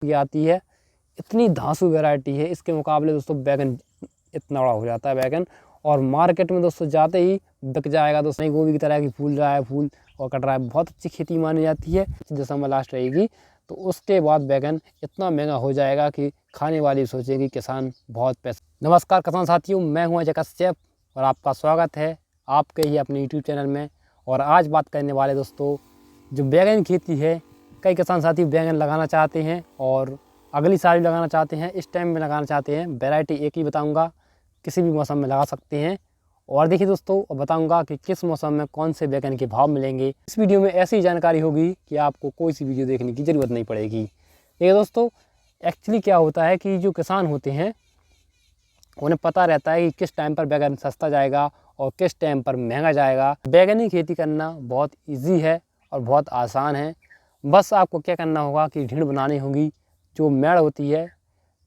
ये आती है, इतनी धांसू वैरायटी है। इसके मुकाबले दोस्तों बैगन इतना बड़ा हो जाता है बैगन, और मार्केट में दोस्तों जाते ही बिक जाएगा। दोस्तों नहीं गोभी की तरह की फूल रहा है फूल और कट रहा है। बहुत अच्छी खेती मानी जाती है। दिसंबर लास्ट रहेगी तो उसके बाद बैगन इतना महंगा हो जाएगा कि खाने वाली सोचेगी किसान बहुत पैसा। नमस्कार किसान साथियों, मैं हूं अजय कश्यप और आपका स्वागत है आपके ही अपने यूट्यूब चैनल में। और आज बात करने वाले दोस्तों जो बैगन की खेती है, कई किसान साथी बैगन लगाना चाहते हैं और अगली साल भी लगाना चाहते हैं, इस टाइम में लगाना चाहते हैं। वैरायटी एक ही बताऊंगा, किसी भी मौसम में लगा सकते हैं। और देखिए दोस्तों बताऊंगा कि किस मौसम में कौन से बैगन के भाव मिलेंगे। इस वीडियो में ऐसी जानकारी होगी कि आपको कोई सी वीडियो देखने की ज़रूरत नहीं पड़ेगी। देखिए दोस्तों, एक्चुअली क्या होता है कि जो किसान होते हैं उन्हें पता रहता है कि किस टाइम पर बैगन सस्ता जाएगा और किस टाइम पर महंगा जाएगा। बैगन की खेती करना बहुत ईजी है और बहुत आसान है। बस आपको क्या करना होगा कि ढीढ़ बनानी होगी। जो मेड़ होती है,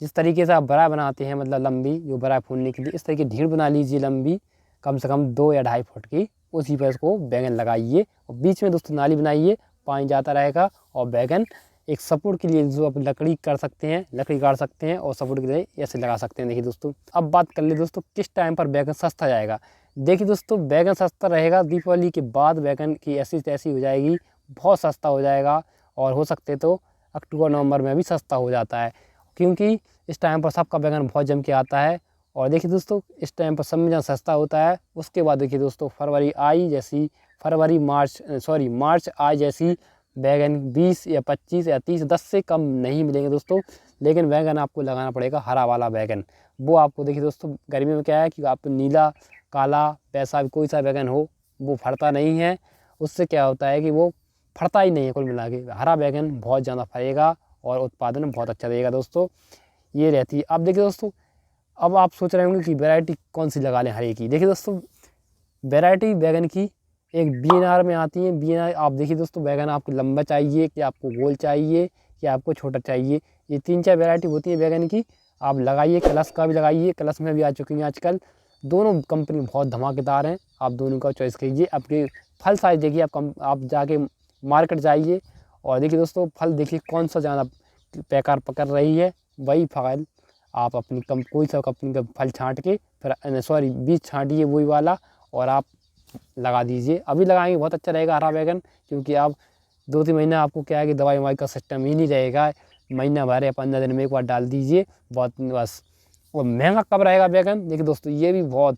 जिस तरीके से आप बड़ा बनाते हैं, मतलब लंबी जो बड़ा फूलने के लिए, इस तरीके ढीढ़ बना लीजिए लंबी, कम से कम 2 या 2.5 फुट की। उसी पर इसको बैगन लगाइए और बीच में दोस्तों नाली बनाइए, पानी जाता रहेगा। और बैगन एक सपोर्ट के लिए जो आप लकड़ी कर सकते हैं, लकड़ी काट सकते हैं और सपोर्ट के लिए ऐसे लगा सकते हैं। देखिए दोस्तों, अब बात कर ले दोस्तों किस टाइम पर बैगन सस्ता जाएगा। देखिए दोस्तों, बैगन सस्ता रहेगा दीपावली के बाद। बैगन की ऐसी तैसी हो जाएगी, बहुत सस्ता हो जाएगा और हो सकते तो अक्टूबर नवंबर में भी सस्ता हो जाता है, क्योंकि इस टाइम पर सबका बैगन बहुत जम के आता है। और देखिए दोस्तों, इस टाइम पर सब में जहाँ सस्ता होता है। उसके बाद देखिए दोस्तों फरवरी आई जैसी, मार्च आई जैसी बैगन 20 या 25 या 30, 10 से कम नहीं मिलेंगे दोस्तों। लेकिन बैगन आपको लगाना पड़ेगा हरा वाला बैगन। वो आपको देखिए दोस्तों गर्मी में क्या है कि आपको नीला काला पैसा भी कोई सा बैगन हो वो फड़ता नहीं है। उससे क्या होता है कि वो फड़ता ही नहीं है। कुल मिला के हरा बैगन बहुत ज़्यादा फलेगा और उत्पादन बहुत अच्छा देगा दोस्तों। ये रहती है। अब देखिए दोस्तों, अब आप सोच रहे होंगे कि वैरायटी कौन सी लगा लें हरे की। देखिए दोस्तों, वैरायटी बैगन की एक बीएनआर में आती है। बीएनआर आप देखिए दोस्तों, बैगन आपको लंबा चाहिए कि आपको गोल चाहिए कि आपको छोटा चाहिए। ये 3-4 वैरायटी होती है बैगन की। आप लगाइए, कलश का भी लगाइए, कलश में भी आ चुकी हैं आजकल। दोनों कंपनी बहुत धमाकेदार हैं, आप दोनों का चॉइस कीजिए। आपके फल साइज देखिए, आप जाके मार्केट जाइए और देखिए दोस्तों फल देखिए कौन सा ज़्यादा पैकार पकड़ रही है, वही फल आप अपनी कोई सा कंपनी का फल छांट के फिर बीज छांटिए वही वाला और आप लगा दीजिए। अभी लगाएंगे बहुत अच्छा रहेगा हरा बैगन, क्योंकि आप 2-3 महीना आपको क्या है कि दवाई ववाई का सिस्टम ही नहीं रहेगा। महीना भर या 15 दिन में एक बार डाल दीजिए बहुत बस। और महंगा कब रहेगा बैगन, देखिए दोस्तों ये भी बहुत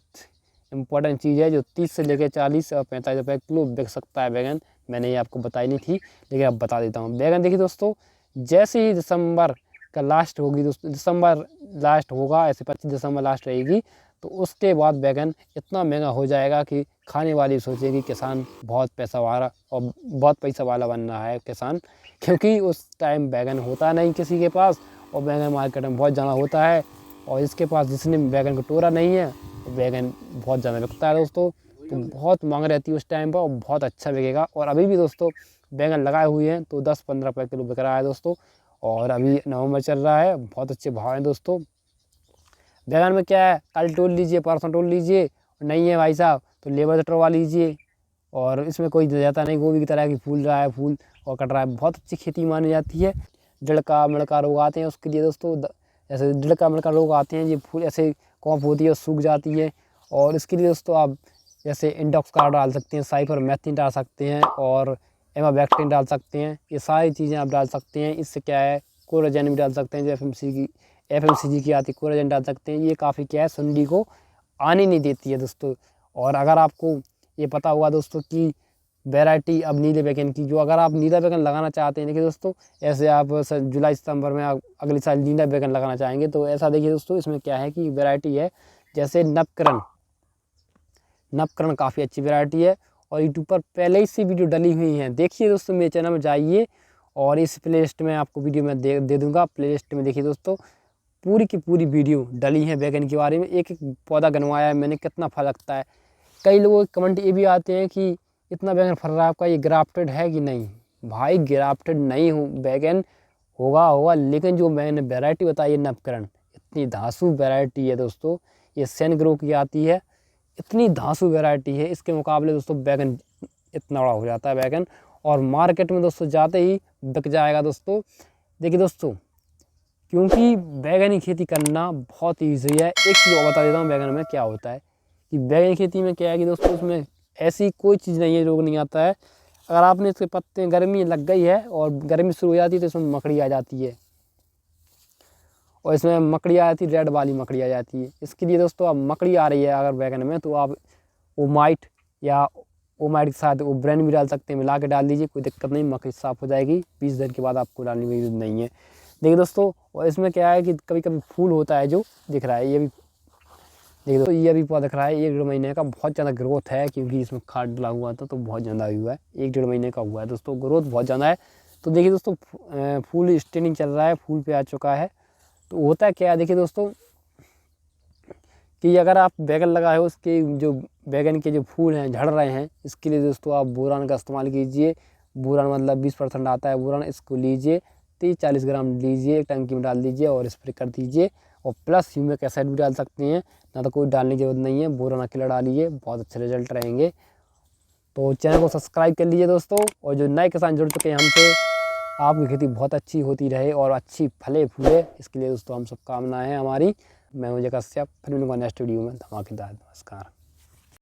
इंपॉर्टेंट चीज़ है। जो 30 से लेकर 40 और 45 रुपये किलो बिक सकता है बैगन। मैंने ये आपको बताई नहीं थी, लेकिन अब बता देता हूँ। बैगन देखिए दोस्तों, जैसे ही दिसंबर का लास्ट होगी दोस्तों, दिसंबर लास्ट होगा, ऐसे 25 दिसंबर लास्ट रहेगी, तो उसके बाद बैगन इतना महंगा हो जाएगा कि खाने वाली सोचेगी किसान बहुत पैसा वाला और बहुत पैसा वाला बन रहा है किसान। क्योंकि उस टाइम बैगन होता नहीं किसी के पास, और बैगन मार्केट में बहुत ज़्यादा होता है। और इसके पास जिसने बैगन का टोरा नहीं है, तो बैगन बहुत ज़्यादा बिकता है दोस्तों। तो बहुत मांग रहती है उस टाइम पर और बहुत अच्छा बिकेगा। और अभी भी दोस्तों बैगन लगाए हुए हैं तो 10-15 रुपये किलो बिक रहा है दोस्तों। और अभी नवंबर चल रहा है, बहुत अच्छे भाव हैं दोस्तों। बैगन में क्या है, कल तोड़ लीजिए परसों तोड़ लीजिए, नहीं है भाई साहब तो लेबर से तोड़वा लीजिए। और इसमें कोई जाता नहीं, गोभी की तरह की फूल रहा है फूल और कट रहा है। बहुत अच्छी खेती मानी जाती है। डिड़का मिड़का रोग आते हैं उसके लिए दोस्तों, जैसे डिड़का मिड़का रोग आते हैं, ये फूल ऐसे कॉप होती है सूख जाती है। और इसके लिए दोस्तों आप जैसे इंडॉक्स कार्ड डाल सकते हैं, साइपरमेथ्रिन डाल सकते हैं और एमावेक्टिन डाल सकते हैं। ये सारी चीज़ें आप डाल सकते हैं। इससे क्या है, कोराजेन भी डाल सकते हैं, जो एफएमसीजी की आती है, कोराजेन डाल सकते हैं। ये काफ़ी क्या है, सुंडी को आने नहीं देती है दोस्तों। और अगर आपको ये पता हुआ दोस्तों कि वैरायटी अब नीले बैगन की, जो अगर आप नीला बैगन लगाना चाहते हैं, देखिए दोस्तों ऐसे आप जुलाई सितंबर में आप अगले साल नीला बैगन लगाना चाहेंगे, तो ऐसा देखिए दोस्तों इसमें क्या है कि वैरायटी है जैसे नवकरण काफ़ी अच्छी वैरायटी है। और यूट्यूब पर पहले ही से वीडियो डली हुई हैं, देखिए दोस्तों मेरे चैनल में जाइए और इस प्ले लिस्ट में आपको वीडियो में दे दूँगा। प्ले लिस्ट में देखिए दोस्तों पूरी की पूरी वीडियो डली है बैगन के बारे में। एक एक पौधा गनवाया है मैंने, कितना फल लगता है। कई लोगों के कमेंट ये भी आते हैं कि इतना बैगन फल रहा है आपका, ये ग्राफ्टेड है कि नहीं। भाई ग्राफ्टेड नहीं हो बैगन, होगा लेकिन जो मैंने वैरायटी बताई है नवकरण, इतनी धांसू वैरायटी है दोस्तों। ये सेन ग्रो की आती है, इतनी धांसू वैरायटी है। इसके मुकाबले दोस्तों बैगन इतना बड़ा हो जाता है बैगन, और मार्केट में दोस्तों जाते ही बिक जाएगा दोस्तों। देखिए दोस्तों, क्योंकि बैगन की खेती करना बहुत ईजी है। एक चीज़ और बता देता हूँ बैगन में क्या होता है कि बैगन की खेती में क्या है कि दोस्तों उसमें ऐसी कोई चीज़ नहीं है, रोग नहीं आता है। अगर आपने इसके पत्ते गर्मी लग गई है और गर्मी शुरू हो जाती है तो इसमें मकड़ी आ जाती है, और इसमें मकड़ी आ जाती है, रेड वाली मकड़ी आ जाती है। इसके लिए दोस्तों अब मकड़ी आ रही है अगर बैगन में तो आप ओमाइट या ओमाइट के साथ वो ब्रांड भी डाल सकते हैं, मिला के डाल दीजिए, कोई दिक्कत नहीं, मकड़ी साफ़ हो जाएगी। 20 दिन के बाद आपको डालने की जरूरत नहीं है। देखिए दोस्तों, और इसमें क्या है कि कभी कभी फूल होता है जो दिख रहा है, ये भी देखिए दोस्तों, ये भी पौधा दिख रहा है 1-1.5 महीने का, बहुत ज़्यादा ग्रोथ है क्योंकि इसमें खाद डाला हुआ था तो बहुत ज़्यादा हुआ है। 1-1.5 महीने का हुआ है दोस्तों, ग्रोथ बहुत ज़्यादा है। तो देखिए दोस्तों, फूल स्टेनिंग चल रहा है, फूल पे आ चुका है। तो होता है क्या है, देखिए दोस्तों कि अगर आप बैगन लगाए हो, उसके जो बैगन के जो फूल हैं झड़ रहे हैं, इसके लिए दोस्तों आप बोरान का इस्तेमाल कीजिए। बोरान मतलब 20% आता है बोरान, इसको लीजिए 30-40 ग्राम लीजिए, एक टंकी में डाल दीजिए और स्प्रे कर दीजिए। और प्लस ह्यूमिक एसिड भी डाल सकते हैं, ना तो कोई डालने की जरूरत नहीं है, बोरान अकेला डालिए, बहुत अच्छे रिजल्ट रहेंगे। तो चैनल को सब्सक्राइब कर लीजिए दोस्तों, और जो नए किसान जुड़ चुके हैं हमसे, आपकी खेती बहुत अच्छी होती रहे और अच्छी फले फूले, इसके लिए दोस्तों हम सब कामना है हमारी। मैं हूं जय कश्यप, फिर मिलूंगा नेक्स्ट वीडियो में धमाकेदार। नमस्कार।